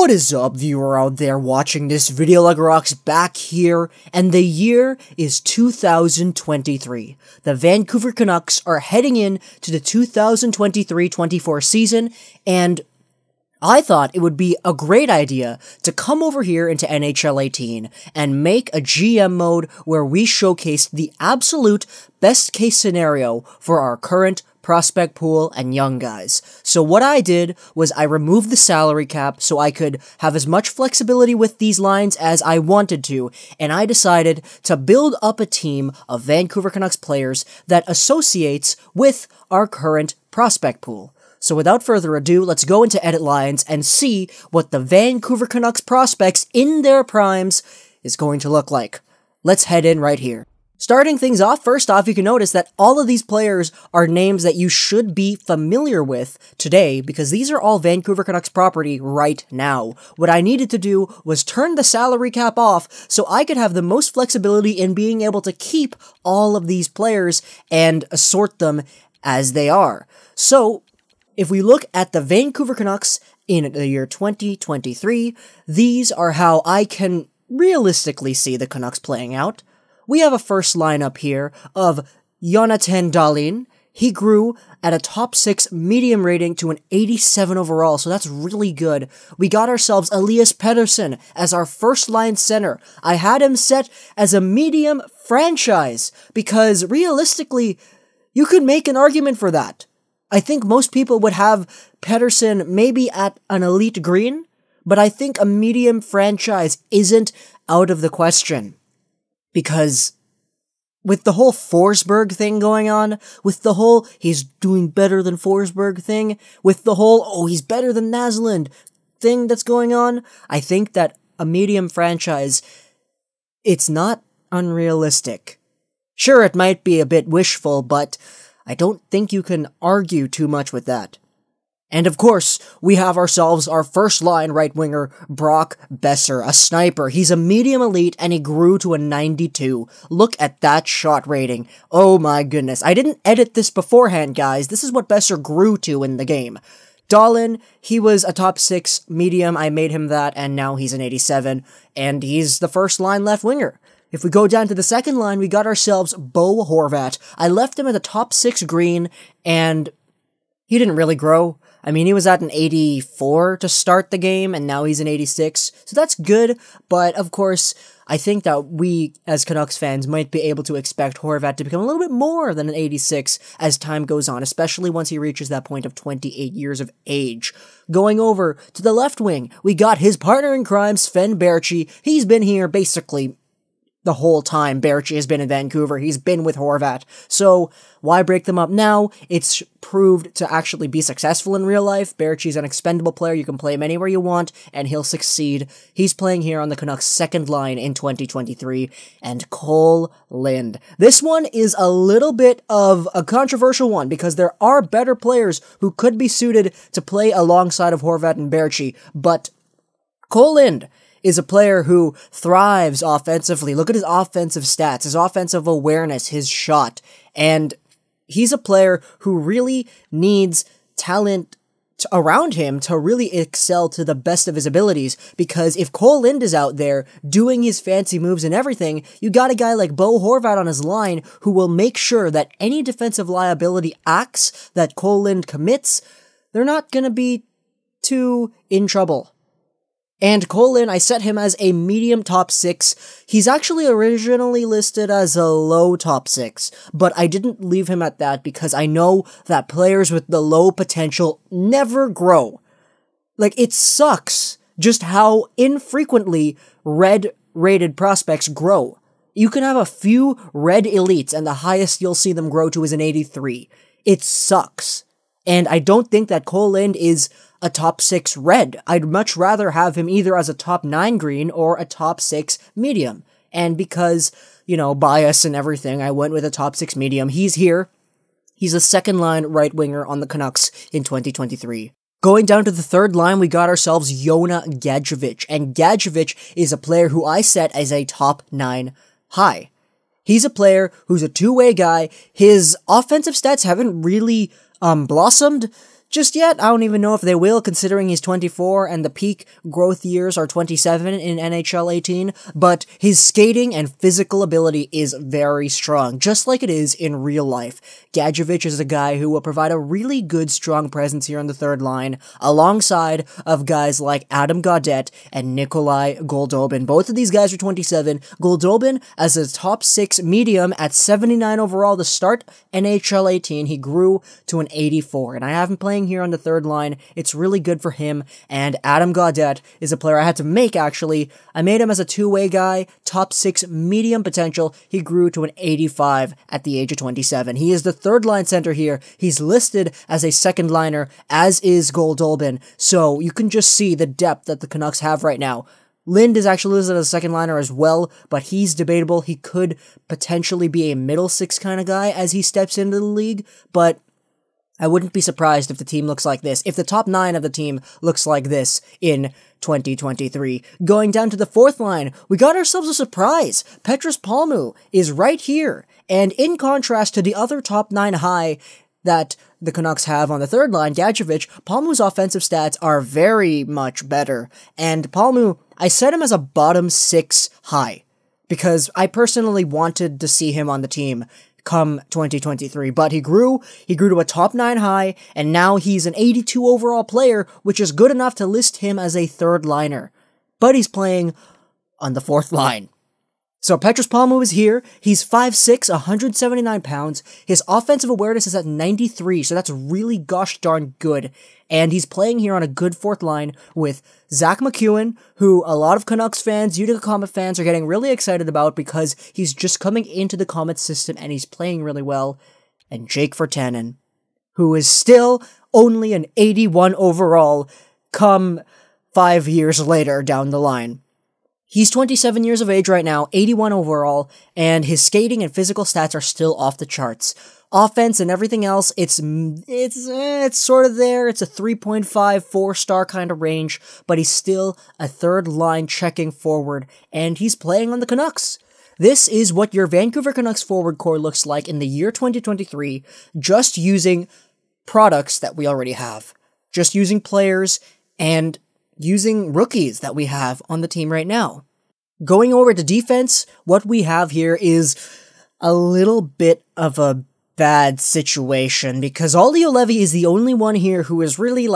What is up, viewer out there watching this video? Rocks back here, and the year is 2023. The Vancouver Canucks are heading in to the 2023-24 season, and I thought it would be a great idea to come over here into NHL 18 and make a GM mode where we showcase the absolute best case scenario for our current prospect pool and young guys. So what I did was I removed the salary cap so I could have as much flexibility with these lines as I wanted to, and I decided to build up a team of Vancouver Canucks players that associates with our current prospect pool. So without further ado, let's go into edit lines and see what the Vancouver Canucks prospects in their primes is going to look like. Let's head in right here. Starting things off, first off, you can notice that all of these players are names that you should be familiar with today because these are all Vancouver Canucks property right now. What I needed to do was turn the salary cap off so I could have the most flexibility in being able to keep all of these players and assort them as they are. So, if we look at the Vancouver Canucks in the year 2023, these are how I can realistically see the Canucks playing out. We have a first lineup here of Jonah Gadjovich. He grew at a top 6 medium rating to an 87 overall, so that's really good. We got ourselves Elias Pettersson as our first line center. I had him set as a medium franchise, because realistically, you could make an argument for that. I think most people would have Pettersson maybe at an elite green, but I think a medium franchise isn't out of the question. Because with the whole Forsberg thing going on, with the whole he's doing better than Forsberg thing, with the whole oh he's better than Naslund thing that's going on, I think that a medium franchise, it's not unrealistic. Sure, it might be a bit wishful, but I don't think you can argue too much with that. And of course, we have ourselves our first line right winger, Brock Besser, a sniper. He's a medium elite and he grew to a 92. Look at that shot rating. Oh my goodness. I didn't edit this beforehand, guys. This is what Besser grew to in the game. Dahlin, he was a top 6 medium. I made him that, and now he's an 87, and he's the first line left winger. If we go down to the second line, we got ourselves Bo Horvat. I left him at the top 6 green, and he didn't really grow. I mean, he was at an 84 to start the game, and now he's an 86, so that's good, but of course, I think that we, as Canucks fans, might be able to expect Horvat to become a little bit more than an 86 as time goes on, especially once he reaches that point of 28 years of age. Going over to the left wing, we got his partner in crime, Sven Baertschi. He's been here basically the whole time Baertschi has been in Vancouver. He's been with Horvat. So, why break them up now? It's proved to actually be successful in real life. Baertschi's an expendable player. You can play him anywhere you want, and he'll succeed. He's playing here on the Canucks' second line in 2023. And Kole Lind. This one is a little bit of a controversial one, because there are better players who could be suited to play alongside of Horvat and Baertschi, but Kole Lind is a player who thrives offensively. Look at his offensive stats, his offensive awareness, his shot, and he's a player who really needs talent around him to really excel to the best of his abilities, because if Kole Lind is out there doing his fancy moves and everything, you got a guy like Bo Horvat on his line who will make sure that any defensive liability acts that Kole Lind commits, they're not gonna be too in trouble. And Kole Lind, I set him as a medium top 6. He's actually originally listed as a low top 6, but I didn't leave him at that because I know that players with the low potential never grow. Like, it sucks just how infrequently red-rated prospects grow. You can have a few red elites, and the highest you'll see them grow to is an 83. It sucks. And I don't think that Kole Lind is a top 6 red. I'd much rather have him either as a top 9 green or a top 6 medium. And because, you know, bias and everything, I went with a top 6 medium. He's here. He's a second line right winger on the Canucks in 2023. Going down to the third line, we got ourselves Jonah Gadjovich. And Gadjovich is a player who I set as a top 9 high. He's a player who's a two-way guy. His offensive stats haven't really blossomed just yet. I don't even know if they will, considering he's 24 and the peak growth years are 27 in NHL 18, but his skating and physical ability is very strong, just like it is in real life. Gadjovich is a guy who will provide a really good, strong presence here on the third line, alongside of guys like Adam Gaudette and Nikolai Goldobin. Both of these guys are 27. Goldobin as a top 6 medium at 79 overall to start NHL 18. He grew to an 84, and I have him playing here on the third line. It's really good for him, and Adam Gaudette is a player I had to make, actually. I made him as a two-way guy, top 6 medium potential. He grew to an 85 at the age of 27. He is the third line center here. He's listed as a second liner, as is Goldobin, so you can just see the depth that the Canucks have right now. Lind is actually listed as a second liner as well, but he's debatable. He could potentially be a middle six kind of guy as he steps into the league, but I wouldn't be surprised if the team looks like this, if the top 9 of the team looks like this in 2023. Going down to the fourth line, we got ourselves a surprise. Petrus Palmu is right here, and in contrast to the other top 9 high that the Canucks have on the third line, Gadjovich, Palmu's offensive stats are very much better, and Palmu, I set him as a bottom 6 high, because I personally wanted to see him on the team come 2023, but he grew to a top 9 high, and now he's an 82 overall player, which is good enough to list him as a third liner. But he's playing on the fourth line. So Petrus Palmu is here. He's 5'6", 179 pounds. His offensive awareness is at 93, so that's really gosh darn good. And he's playing here on a good fourth line with Zach McEwen, who a lot of Canucks fans, Utica Comet fans, are getting really excited about because he's just coming into the Comet system and he's playing really well. And Jake Virtanen, who is still only an 81 overall come 5 years later down the line. He's 27 years of age right now, 81 overall, and his skating and physical stats are still off the charts. Offense and everything else, it's sort of there. It's a 3.5, 4-star kind of range, but he's still a third line checking forward, and he's playing on the Canucks. This is what your Vancouver Canucks forward core looks like in the year 2023, just using products that we already have. Just using players and using rookies that we have on the team right now. Going over to defense, what we have here is a little bit of a bad situation because Olli Juolevi is the only one here who is really,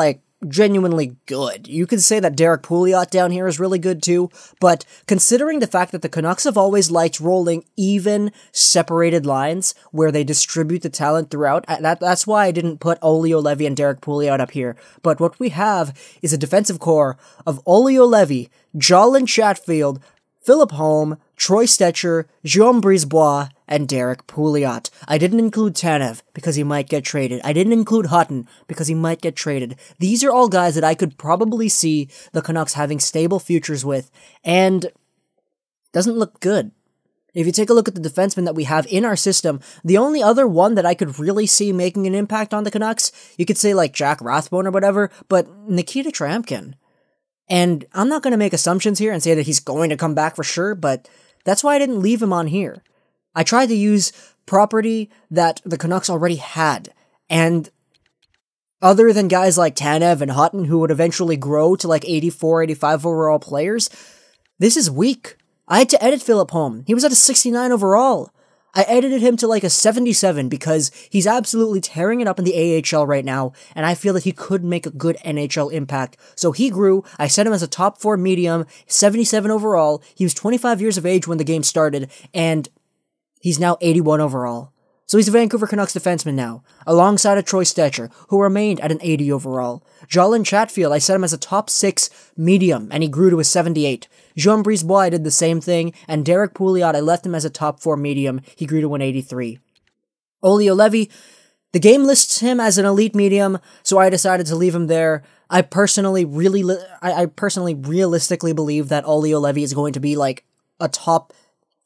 genuinely good. You could say that Derek Pouliot down here is really good too, but considering the fact that the Canucks have always liked rolling even separated lines where they distribute the talent throughout, that's why I didn't put Olli Juolevi and Derek Pouliot up here. But what we have is a defensive core of Olli Juolevi, Jolin Chatfield, Philip Holm, Troy Stecher, Jean Brisebois, and Derek Pouliot. I didn't include Tanev because he might get traded. I didn't include Hutton because he might get traded. These are all guys that I could probably see the Canucks having stable futures with, and doesn't look good. If you take a look at the defensemen that we have in our system, the only other one that I could really see making an impact on the Canucks, you could say like Jack Rathbone or whatever, but Nikita Tramkin. And I'm not going to make assumptions here and say that he's going to come back for sure, but that's why I didn't leave him on here. I tried to use property that the Canucks already had, and other than guys like Tanev and Hutton, who would eventually grow to 84, 85 overall players, this is weak. I had to edit Philip Holm. He was at a 69 overall. I edited him to a 77 because he's absolutely tearing it up in the AHL right now, and I feel that he could make a good NHL impact. So he grew, I set him as a top 4 medium, 77 overall, he was 25 years of age when the game started, and he's now 81 overall. So he's a Vancouver Canucks defenseman now, alongside of Troy Stecher, who remained at an 80 overall. Jolin Chatfield, I set him as a top 6 medium, and he grew to a 78. Jean Brisebois, I did the same thing, and Derek Pouliot, I left him as a top 4 medium, he grew to an 83. Olli Juolevi, the game lists him as an elite medium, so I decided to leave him there. I personally realistically believe that Olli Juolevi is going to be a top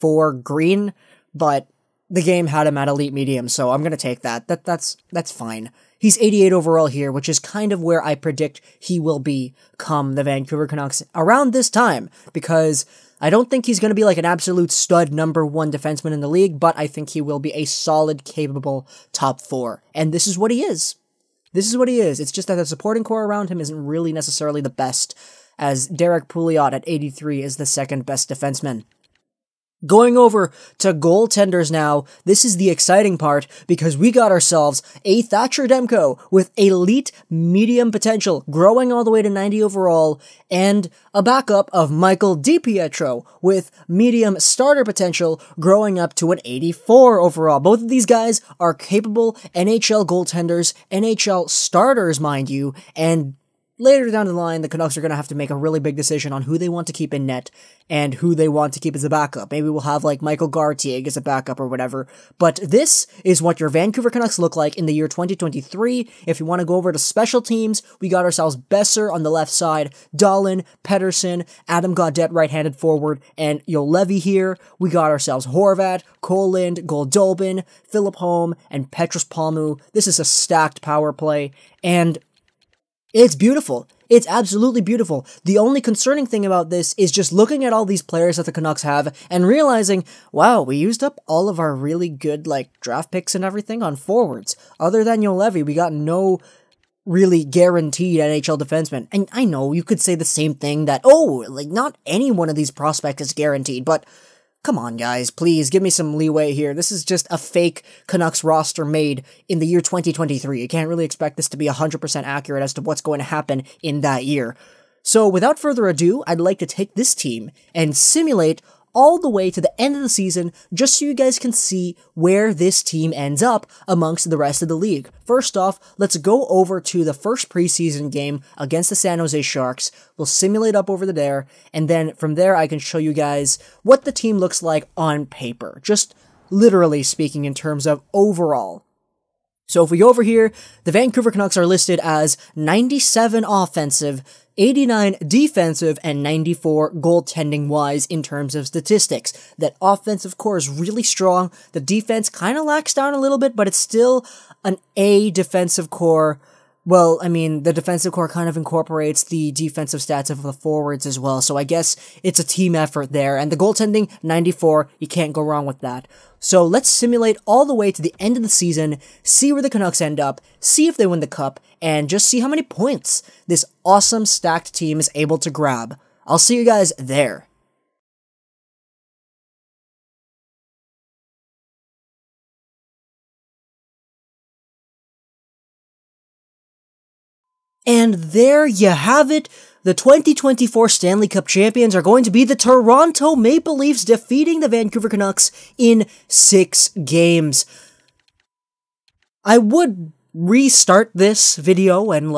4 green, but the game had him at elite medium, so I'm going to take that. That's fine. He's 88 overall here, which is kind of where I predict he will be come the Vancouver Canucks around this time, because I don't think he's going to be an absolute stud number 1 defenseman in the league, but I think he will be a solid, capable top 4, and this is what he is. This is what he is. It's just that the supporting core around him isn't really necessarily the best, as Derek Pouliot at 83 is the second best defenseman. Going over to goaltenders now, this is the exciting part because we got ourselves a Thatcher Demko with elite medium potential growing all the way to 90 overall and a backup of Michael DiPietro with medium starter potential growing up to an 84 overall. Both of these guys are capable NHL goaltenders, NHL starters, mind you, and later down the line, the Canucks are going to have to make a really big decision on who they want to keep in net and who they want to keep as a backup. Maybe we'll have like Michael Gartieg as a backup or whatever. But this is what your Vancouver Canucks look like in the year 2023. If you want to go over to special teams, we got ourselves Besser on the left side, Dahlin, Pettersson, Adam Gaudette right-handed forward, and Juolevi here. We got ourselves Horvat, Kole Lind, Goldolbin, Philip Holm, and Petrus Palmu. This is a stacked power play, and it's beautiful. It's absolutely beautiful. The only concerning thing about this is just looking at all these players that the Canucks have and realizing, wow, we used up all of our really good, draft picks and everything on forwards. Other than Juolevi, we got no really guaranteed NHL defenseman. And I know you could say the same thing that, not any one of these prospects is guaranteed, but come on, guys, please, give me some leeway here. This is just a fake Canucks roster made in the year 2023. You can't really expect this to be 100% accurate as to what's going to happen in that year. So, without further ado, I'd like to take this team and simulate all the way to the end of the season, just so you guys can see where this team ends up amongst the rest of the league. First off, let's go over to the first preseason game against the San Jose Sharks. We'll simulate up over there, and then from there I can show you guys what the team looks like on paper. Just literally speaking in terms of overall. So if we go over here, the Vancouver Canucks are listed as 97 offensive, 89 defensive, and 94 goaltending-wise in terms of statistics. That offensive core is really strong. The defense kind of lacks down a little bit, but it's still an A defensive core. Well, I mean, the defensive core kind of incorporates the defensive stats of the forwards as well, so I guess it's a team effort there. And the goaltending, 94, you can't go wrong with that. So let's simulate all the way to the end of the season, see where the Canucks end up, see if they win the cup, and just see how many points this awesome stacked team is able to grab. I'll see you guys there. And there you have it. The 2024 Stanley Cup champions are going to be the Toronto Maple Leafs, defeating the Vancouver Canucks in 6 games. I would restart this video and,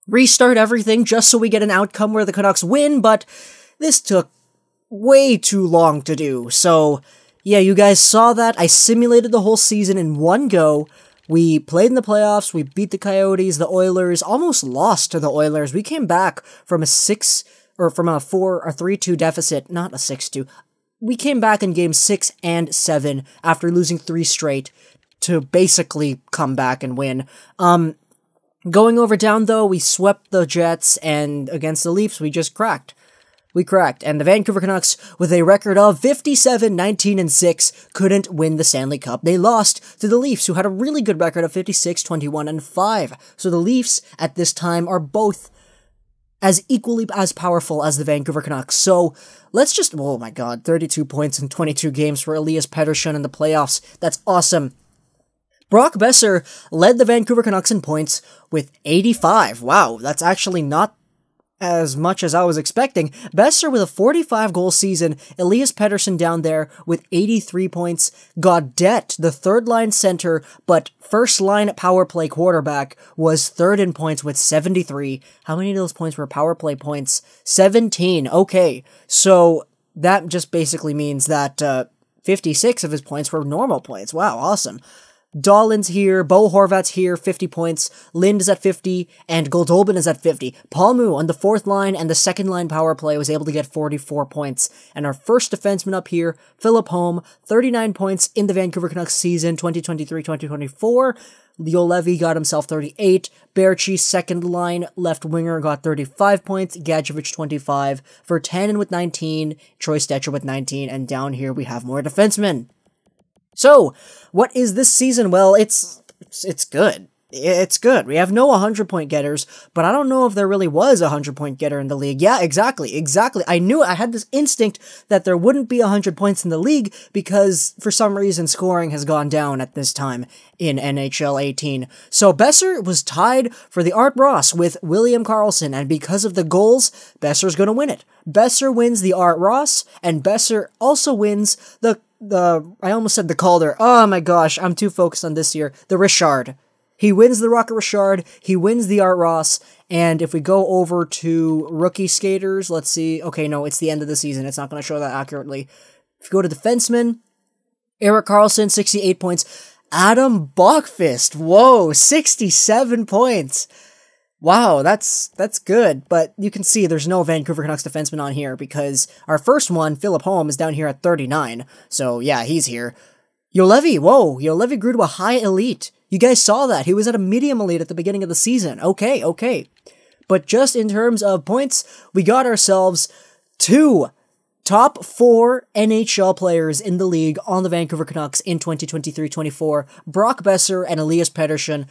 restart everything just so we get an outcome where the Canucks win, but this took way too long to do. So, yeah, you guys saw that. I simulated the whole season in one go. We played in the playoffs, we beat the Coyotes, the Oilers, almost lost to the Oilers. We came back from a 3-2 deficit, not a 6-2. We came back in games 6 and 7 after losing 3 straight to basically come back and win. Going over down though, we swept the Jets, and against the Leafs, we just cracked. We cracked, and the Vancouver Canucks, with a record of 57-19-6, couldn't win the Stanley Cup. They lost to the Leafs, who had a really good record of 56-21-5. So the Leafs, at this time, are both as equally as powerful as the Vancouver Canucks. So let's just, oh my god, 32 points in 22 games for Elias Pettersson in the playoffs. That's awesome. Brock Besser led the Vancouver Canucks in points with 85. Wow, that's actually not as much as I was expecting. Besser with a 45-goal season, Elias Pettersson down there with 83 points, Gaudette, the third-line center, but first-line power play quarterback, was third in points with 73. How many of those points were power play points? 17. Okay, so that just basically means that 56 of his points were normal points. Wow, awesome. Dahlin's here, Bo Horvat's here, 50 points, Lind is at 50, and Goldolbin is at 50. Palmu on the fourth line and the second line power play was able to get 44 points. And our first defenseman up here, Philip Holm, 39 points in the Vancouver Canucks season 2023-2024. Juolevi got himself 38. Berchi, second line left winger, got 35 points. Gadjovich, 25. Vertanen with 19. Troy Stecher with 19. And down here we have more defensemen. So, what is this season? Well, it's good. it's good. We have no 100-point getters, but I don't know if there really was a 100-point getter in the league. Yeah, exactly. I knew it. I had this instinct that there wouldn't be 100 points in the league because, for some reason, scoring has gone down at this time in NHL 18. So Besser was tied for the Art Ross with William Karlsson, and because of the goals, Besser's gonna win it. Besser wins the Art Ross, and Besser also wins I almost said the Calder. Oh my gosh, I'm too focused on this year. The Richard. He wins the Rocket Richard, he wins the Art Ross, and if we go over to rookie skaters, let's see. Okay, no, it's the end of the season. It's not going to show that accurately. If you go to defensemen, Erik Karlsson, 68 points. Adam Bachfist, whoa, 67 points. Wow, that's good, but you can see there's no Vancouver Canucks defenseman on here because our first one, Philip Holm, is down here at 39, so yeah, he's here. Juolevi, whoa, Juolevi grew to a high elite. You guys saw that. He was at a medium elite at the beginning of the season. Okay. But just in terms of points, we got ourselves 2 top 4 NHL players in the league on the Vancouver Canucks in 2023-24, Brock Besser and Elias Pettersson.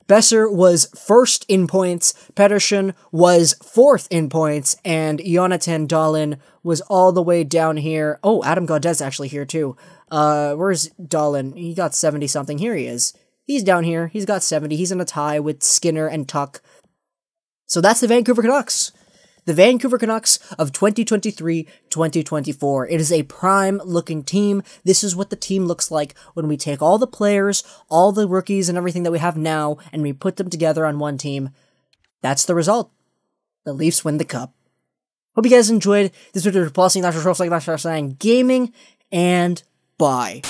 Besser was first in points, Pettersson was 4th in points, and Jonathan Dahlin was all the way down here. Oh, Adam Gaudette's actually here too. Where's Dahlin? He got 70-something. Here he is. He's down here. He's got 70. He's in a tie with Skinner and Tuck. So that's the Vancouver Canucks. The Vancouver Canucks of 2023-2024. It is a prime-looking team. This is what the team looks like when we take all the players, all the rookies, and everything that we have now, and we put them together on one team. That's the result. The Leafs win the cup. Hope you guys enjoyed this video. Plus, saying gaming, and bye.